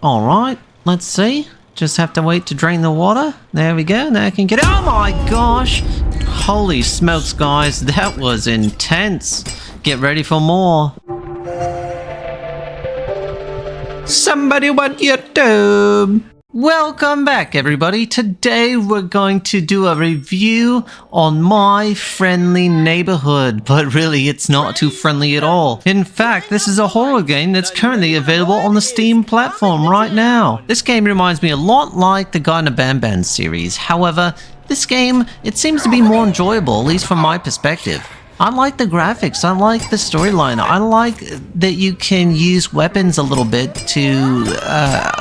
Alright, let's see. Just have to wait to drain the water. There we go, now I can get it. Oh my gosh! Holy smokes, guys, that was intense. Get ready for more. Somebody want YouTube? Welcome back, everybody. Today we're going to do a review on My Friendly Neighborhood, but really it's not too friendly at all. In fact, this is a horror game that's currently available on the Steam platform right now. This game reminds me a lot like the Garten of Banban series. However, this game, it seems to be more enjoyable, at least from my perspective. I like the graphics, I like the storyline, I like that you can use weapons a little bit to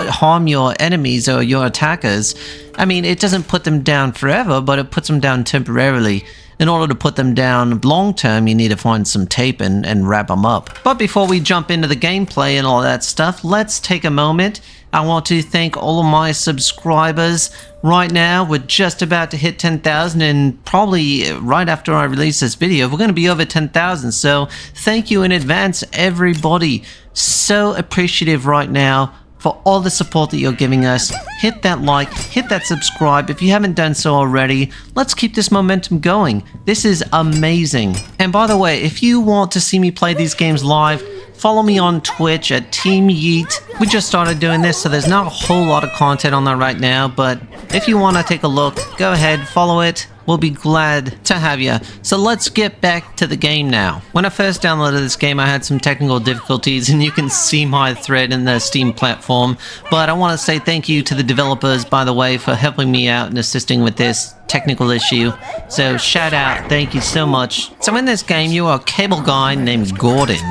harm your enemies or your attackers. I mean, it doesn't put them down forever, but it puts them down temporarily. In order to put them down long term, you need to find some tape and wrap them up. But before we jump into the gameplay and all that stuff, let's take a moment. I want to thank all of my subscribers. Right now, we're just about to hit 10,000, and probably right after I release this video, we're going to be over 10,000. So thank you in advance, everybody. So appreciative right now for all the support that you're giving us. Hit that like, hit that subscribe if you haven't done so already. Let's keep this momentum going. This is amazing. And by the way, if you want to see me play these games live, follow me on Twitch at Team Yeet. We just started doing this, so there's not a whole lot of content on there right now, but if you want to take a look, go ahead, follow it. We'll be glad to have you. So let's get back to the game now. When I first downloaded this game, I had some technical difficulties, and you can see my thread in the Steam platform. But I want to say thank you to the developers, by the way, for helping me out and assisting with this technical issue. So shout out, thank you so much. So in this game, you are a cable guy named Gordon.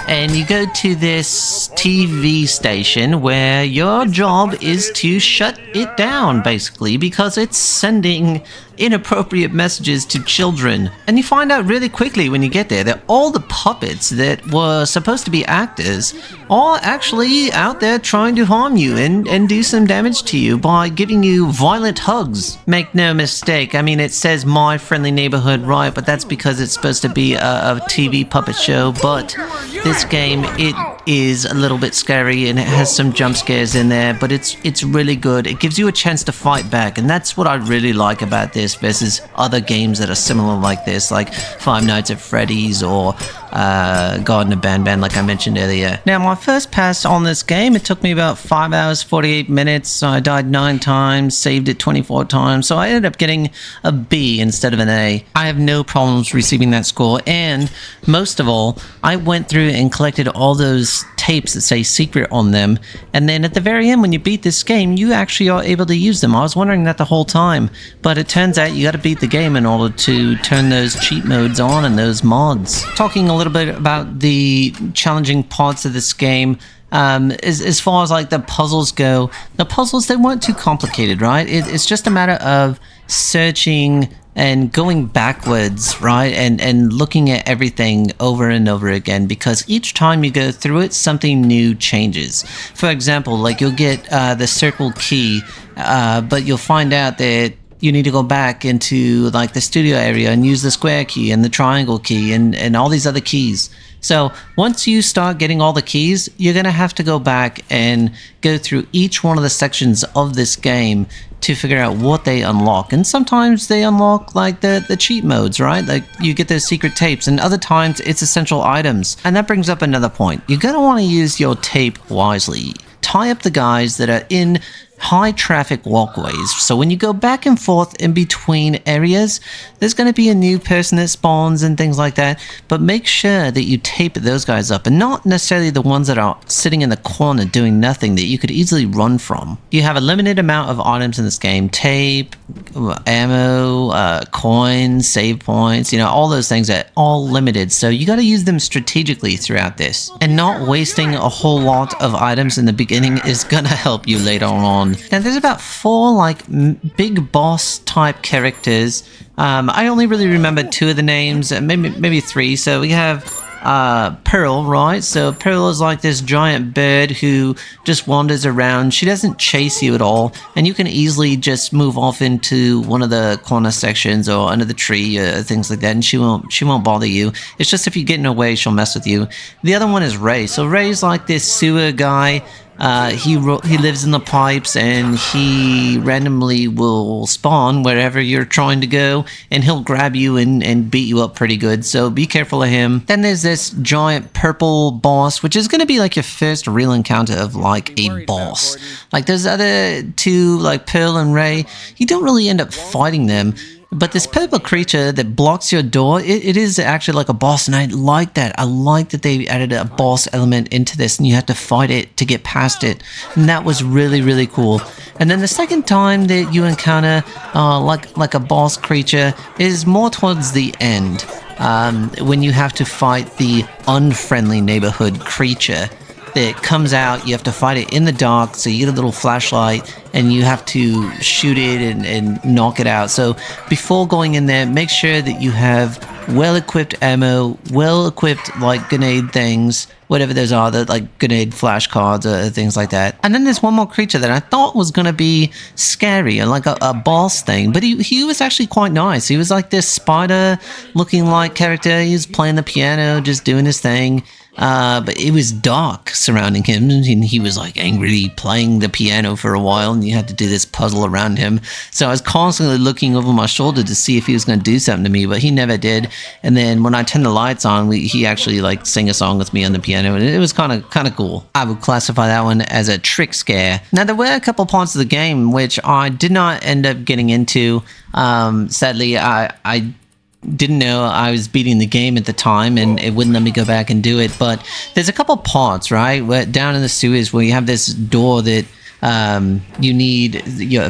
And you go to this TV station where your job is to shut it down, basically, because it's sending inappropriate messages to children. And you find out really quickly when you get there that all the puppets that were supposed to be actors are actually out there trying to harm you and do some damage to you by giving you violent hugs. Make no mistake, I mean, it says My Friendly Neighborhood, right, but that's because it's supposed to be a TV puppet show. But this game, it is a little bit scary and it has some jump scares in there, but it's really good. It gives you a chance to fight back, and that's what I really like about this versus other games that are similar like this, like Five Nights at Freddy's or Garten of Banban, like I mentioned earlier. Now, my first pass on this game, it took me about 5 hours, 48 minutes. So I died 9 times, saved it 24 times, so I ended up getting a B instead of an A. I have no problems receiving that score, and most of all, I went through and collected all those tapes that say secret on them, and then at the very end, when you beat this game, you actually are able to use them. I was wondering that the whole time, but it turns out you got to beat the game in order to turn those cheat modes on and those mods. Talking a little bit about the challenging parts of this game, as far as like the puzzles go, the puzzles, they weren't too complicated, right? It's just a matter of searching and going backwards, right, and looking at everything over and over again, because each time you go through it, something new changes. For example, like you'll get the circle key, but you'll find out that you need to go back into like the studio area and use the square key and the triangle key and all these other keys. So once you start getting all the keys, you're going to have to go back and go through each one of the sections of this game to figure out what they unlock. And sometimes they unlock like the cheat modes, right? Like you get those secret tapes, and other times it's essential items. And that brings up another point. You're going to want to use your tape wisely. Tie up the guys that are in high traffic walkways, so when you go back and forth in between areas, there's going to be a new person that spawns and things like that, but make sure that you tape those guys up, and not necessarily the ones that are sitting in the corner doing nothing that you could easily run from. You have a limited amount of items in this game: tape, ammo, coins, save points, you know, all those things are all limited, so you got to use them strategically throughout this, and not wasting a whole lot of items in the beginning is gonna help you later on. Now there's about 4 like big boss type characters. I only really remember 2 of the names, maybe 3. So we have Pearl, right? So Pearl is like this giant bird who just wanders around. She doesn't chase you at all, and you can easily just move off into one of the corner sections or under the tree, things like that, and she won't bother you. It's just if you get in her way, she'll mess with you. The other one is Ray. So Ray's like this sewer guy He lives in the pipes, and he randomly will spawn wherever you're trying to go, and he'll grab you and beat you up pretty good, so be careful of him. Then there's this giant purple boss, which is going to be like your first real encounter of like a boss. Like those other two, like Pearl and Ray, you don't really end up fighting them. But this purple creature that blocks your door, it is actually like a boss, and I like that. I like that they added a boss element into this, and you have to fight it to get past it. And that was really, really cool. And then the second time that you encounter like a boss creature is more towards the end, when you have to fight the unfriendly neighborhood creature that comes out. You have to fight it in the dark, so you get a little flashlight and you have to shoot it and knock it out. So before going in there, make sure that you have well-equipped ammo, well-equipped like grenade things, whatever those are, that like grenade flashcards or things like that. And then there's one more creature that I thought was going to be scary and like a boss thing, but he was actually quite nice. He was like this spider looking like character. He was playing the piano, just doing his thing. But it was dark surrounding him, and he was like angrily playing the piano for a while, and you had to do this puzzle around him. So I was constantly looking over my shoulder to see if he was going to do something to me, but he never did. And then when I turned the lights on, he actually like sang a song with me on the piano, and it was kind of cool. I would classify that one as a trick scare. Now there were a couple parts of the game which I did not end up getting into. Sadly, I didn't know I was beating the game at the time, and it wouldn't let me go back and do it. But there's a couple parts, right, down in the sewers where you have this door that you need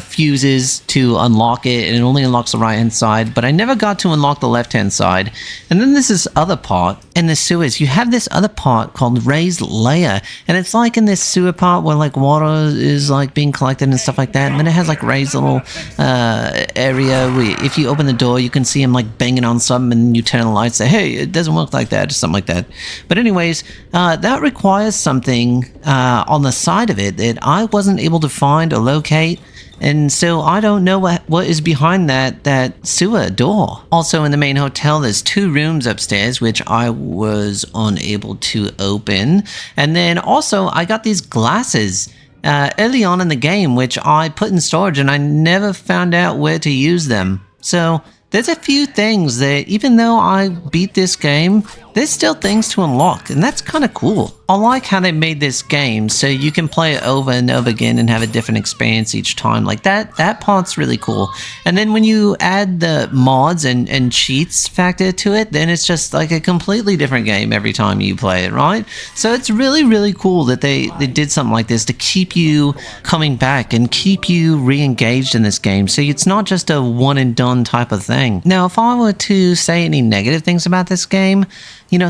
fuses to unlock it, and it only unlocks the right hand side, but I never got to unlock the left hand side. And then there's this other part in the sewers. You have this other part called Ray's Lair, and it's like in this sewer part where like water is like being collected and stuff like that, and then it has like Ray's little area where if you open the door you can see him like banging on something, and you turn the lights, say, hey, it doesn't work like that, or something like that. But anyways, that requires something on the side of it that I wasn't able to find or locate, and so I don't know what is behind that sewer door. Also in the main hotel there's 2 rooms upstairs which I was unable to open, and then also I got these glasses early on in the game which I put in storage, and I never found out where to use them. So there's a few things that even though I beat this game, there's still things to unlock, and that's kind of cool. I like how they made this game so you can play it over and over again and have a different experience each time. Like that part's really cool. And then when you add the mods and cheats factor to it, then it's just like a completely different game every time you play it, right? So it's really, really cool that they did something like this to keep you coming back and keep you re-engaged in this game. So it's not just a one and done type of thing. Now, if I were to say any negative things about this game,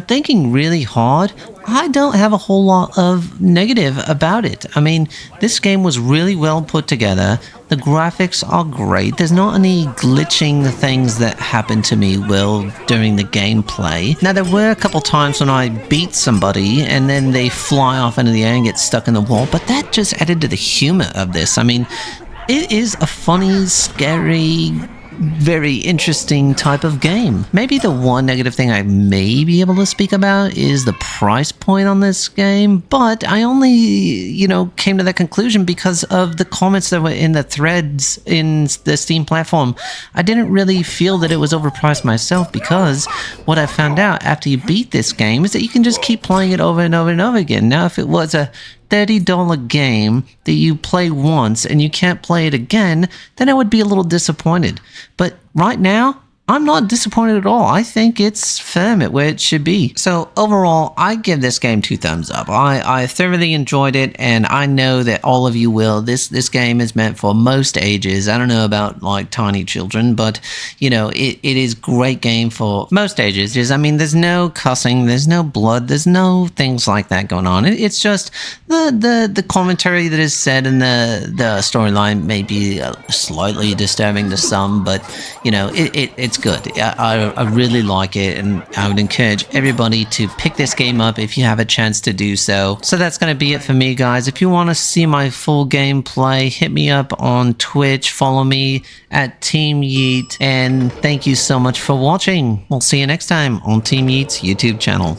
thinking really hard, I don't have a whole lot of negative about it. I mean, this game was really well put together. The graphics are great. There's not any glitching things that happened to me during the gameplay. Now, there were a couple times when I beat somebody and then they fly off into the air and get stuck in the wall, but that just added to the humor of this. I mean, it is a funny, scary, very interesting type of game. Maybe the one negative thing I may be able to speak about is the price point on this game, but I only, came to that conclusion because of the comments that were in the threads in the Steam platform. I didn't really feel that it was overpriced myself, because what I found out after you beat this game is that you can just keep playing it over and over and over again. Now, if it was a $30 game that you play once and you can't play it again, then I would be a little disappointed. But right now, I'm not disappointed at all. I think it's firm at where it should be. So overall, I give this game 2 thumbs up. I thoroughly enjoyed it, and I know that all of you will. This game is meant for most ages. I don't know about like tiny children, but it is a great game for most ages. There's no cussing, there's no blood, there's no things like that going on. It's just the commentary that is said in the storyline may be slightly disturbing to some, but it's good. I really like it, and I would encourage everybody to pick this game up if you have a chance to do so. So that's going to be it for me, guys. If you want to see my full gameplay, hit me up on Twitch, follow me at Team Yeet, and thank you so much for watching. We'll see you next time on Team Yeet's YouTube channel.